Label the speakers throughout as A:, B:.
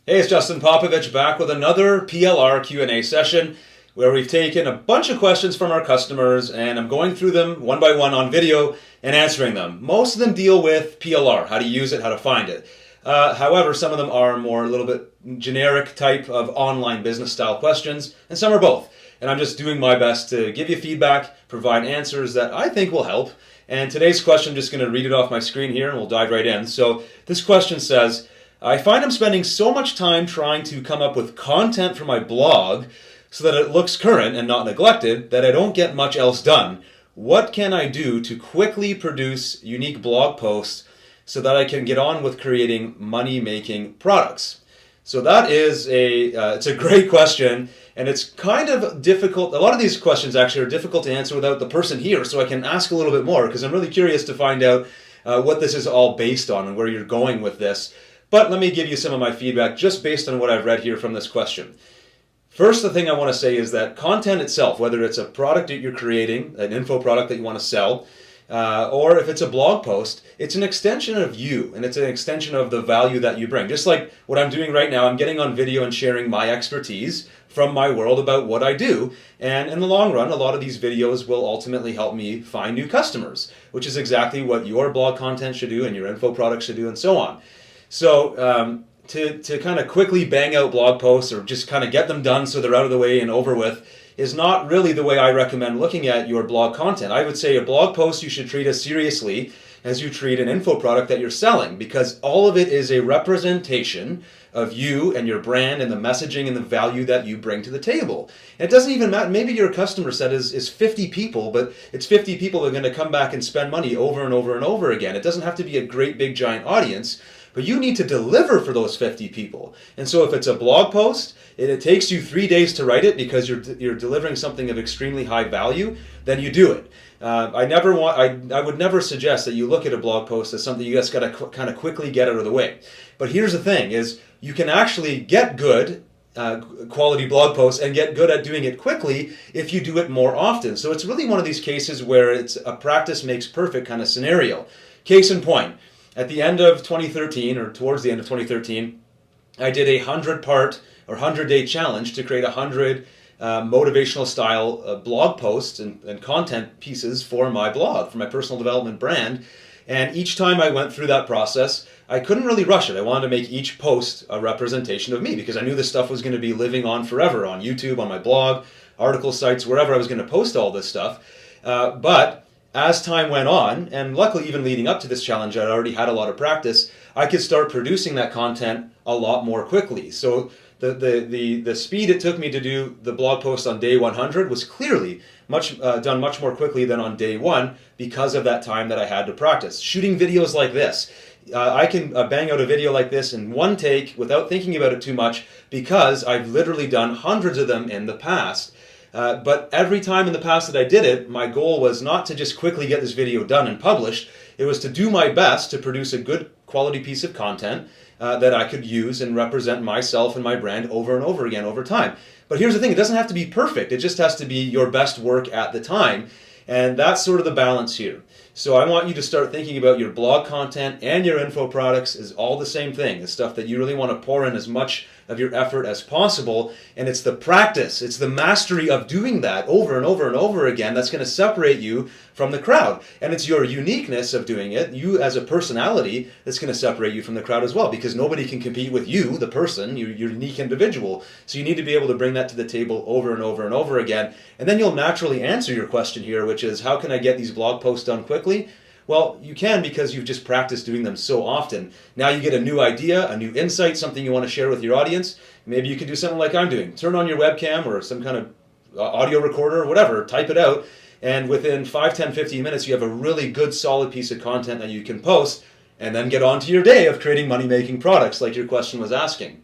A: Hey, it's Justin Popovich back with another PLR Q&A session where we've taken a bunch of questions from our customers and I'm going through them one by one on video and answering them. Most of them deal with PLR, how to use it, how to find it. However, some of them are more a little bit generic type of online business style questions, and some are both. And I'm just doing my best to give you feedback, provide answers that I think will help. And today's question, I'm just going to read it off my screen here and we'll dive right in. So this question says, I find I'm spending so much time trying to come up with content for my blog so that it looks current and not neglected that I don't get much else done. What can I do to quickly produce unique blog posts so that I can get on with creating money-making products? So that is it's a great question, and it's kind of difficult. A lot of these questions actually are difficult to answer without the person here, so I can ask a little bit more because I'm really curious to find out what this is all based on and where you're going with this. But let me give you some of my feedback just based on what I've read here from this question. First, the thing I want to say is that content itself, whether it's a product that you're creating, an info product that you want to sell, or if it's a blog post, it's an extension of you, and it's an extension of the value that you bring. Just like what I'm doing right now, I'm getting on video and sharing my expertise from my world about what I do, and in the long run, a lot of these videos will ultimately help me find new customers, which is exactly what your blog content should do and your info product should do, and so on. So to kind of quickly bang out blog posts or just kind of get them done so they're out of the way and over with is not really the way I recommend looking at your blog content. I would say a blog post you should treat as seriously as you treat an info product that you're selling, because all of it is a representation of you and your brand and the messaging and the value that you bring to the table. And it doesn't even matter, maybe your customer set is 50 people, but it's 50 people that are going to come back and spend money over and over and over again. It doesn't have to be a great big giant audience, but you need to deliver for those 50 people. And so if it's a blog post, it takes you 3 days to write it because you're delivering something of extremely high value, then you do it. I would never suggest that you look at a blog post as something you just got to kind of quickly get out of the way. But here's the thing, is you can actually get good quality blog posts and get good at doing it quickly if you do it more often. So it's really one of these cases where it's a practice makes perfect kind of scenario. Case in point, at the end of 2013, or towards the end of 2013, I did a 100-part or 100-day challenge to create 100 motivational style blog posts and content pieces for my blog, for my personal development brand. And each time I went through that process, I couldn't really rush it. I wanted to make each post a representation of me because I knew this stuff was going to be living on forever on YouTube, on my blog, article sites, wherever I was going to post all this stuff. But as time went on, and luckily even leading up to this challenge, I'd already had a lot of practice, I could start producing that content a lot more quickly. So the speed it took me to do the blog post on day 100 was clearly done much more quickly than on day 1 because of that time that I had to practice. Shooting videos like this, I can bang out a video like this in one take without thinking about it too much because I've literally done hundreds of them in the past. But every time in the past that I did it, my goal was not to just quickly get this video done and published. It was to do my best to produce a good quality piece of content that I could use and represent myself and my brand over and over again over time. But here's the thing, it doesn't have to be perfect. It just has to be your best work at the time. And that's sort of the balance here. So I want you to start thinking about your blog content and your info products is all the same thing. The stuff that you really want to pour in as much of your effort as possible. And it's the practice, it's the mastery of doing that over and over and over again that's going to separate you from the crowd. And it's your uniqueness of doing it, you as a personality, that's going to separate you from the crowd as well, because nobody can compete with you, the person, your unique individual. So you need to be able to bring that to the table over and over and over again. And then you'll naturally answer your question here, which is, how can I get these blog posts done quickly? Well, you can because you've just practiced doing them so often. Now you get a new idea, a new insight, something you want to share with your audience. Maybe you can do something like I'm doing. Turn on your webcam or some kind of audio recorder or whatever, type it out, and within 5, 10, 15 minutes you have a really good solid piece of content that you can post and then get on to your day of creating money-making products like your question was asking.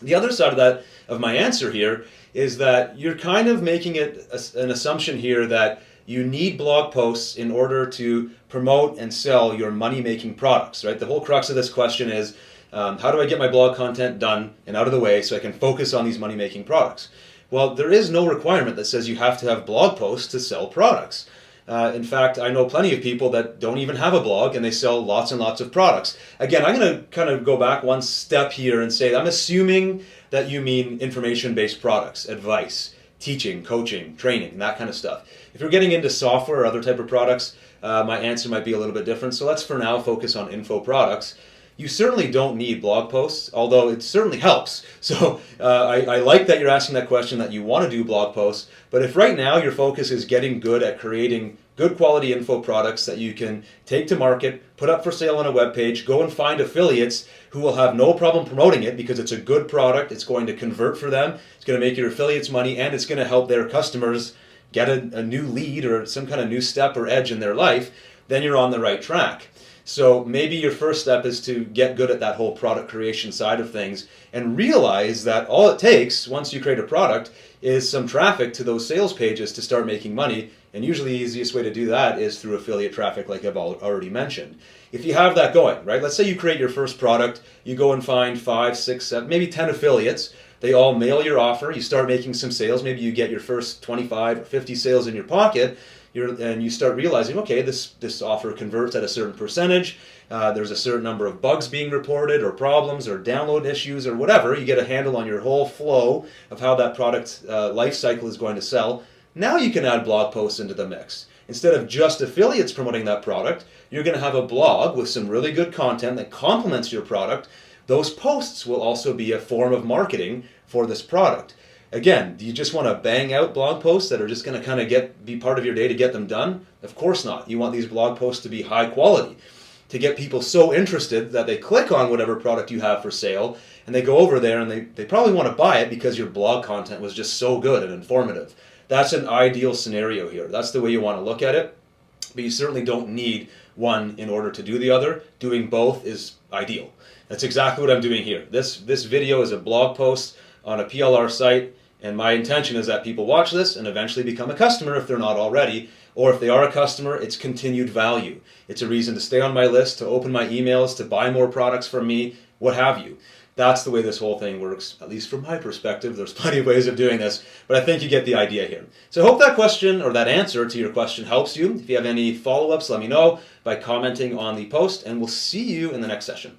A: The other side of that, of my answer here, is that you're kind of making it an assumption here that you need blog posts in order to promote and sell your money-making products, right? The whole crux of this question is, how do I get my blog content done and out of the way so I can focus on these money-making products? Well, there is no requirement that says you have to have blog posts to sell products. In fact, I know plenty of people that don't even have a blog and they sell lots and lots of products. Again, I'm going to kind of go back one step here and say I'm assuming that you mean information-based products, advice, teaching, coaching, training, and that kind of stuff. If you're getting into software or other type of products, my answer might be a little bit different. So let's for now focus on info products. You certainly don't need blog posts, although it certainly helps. So I like that you're asking that question, that you want to do blog posts. But if right now your focus is getting good at creating good quality info products that you can take to market, put up for sale on a web page, go and find affiliates who will have no problem promoting it because it's a good product, it's going to convert for them, it's going to make your affiliates money, and it's going to help their customers get a new lead or some kind of new step or edge in their life, then you're on the right track. So maybe your first step is to get good at that whole product creation side of things and realize that all it takes once you create a product is some traffic to those sales pages to start making money. And usually the easiest way to do that is through affiliate traffic, like I've already mentioned. If you have that going, right? Let's say you create your first product, you go and find 5, 6, 7, maybe 10 affiliates. They all mail your offer, you start making some sales, maybe you get your first 25 or 50 sales in your pocket, and you start realizing, okay, this offer converts at a certain percentage, there's a certain number of bugs being reported or problems or download issues or whatever. You get a handle on your whole flow of how that product life cycle is going to sell. Now you can add blog posts into the mix. Instead of just affiliates promoting that product, you're going to have a blog with some really good content that complements your product. Those posts will also be a form of marketing for this product. Again, do you just want to bang out blog posts that are just going to kind of be part of your day to get them done? Of course not. You want these blog posts to be high quality, to get people so interested that they click on whatever product you have for sale, and they go over there and they probably want to buy it because your blog content was just so good and informative. That's an ideal scenario here. That's the way you want to look at it, but you certainly don't need one in order to do the other. Doing both is ideal. That's exactly what I'm doing here. This video is a blog post on a PLR site, and my intention is that people watch this and eventually become a customer if they're not already, or if they are a customer, it's continued value. It's a reason to stay on my list, to open my emails, to buy more products from me, what have you. That's the way this whole thing works, at least from my perspective. There's plenty of ways of doing this, but I think you get the idea here. So I hope that question, or that answer to your question, helps you. If you have any follow-ups, let me know by commenting on the post, and we'll see you in the next session.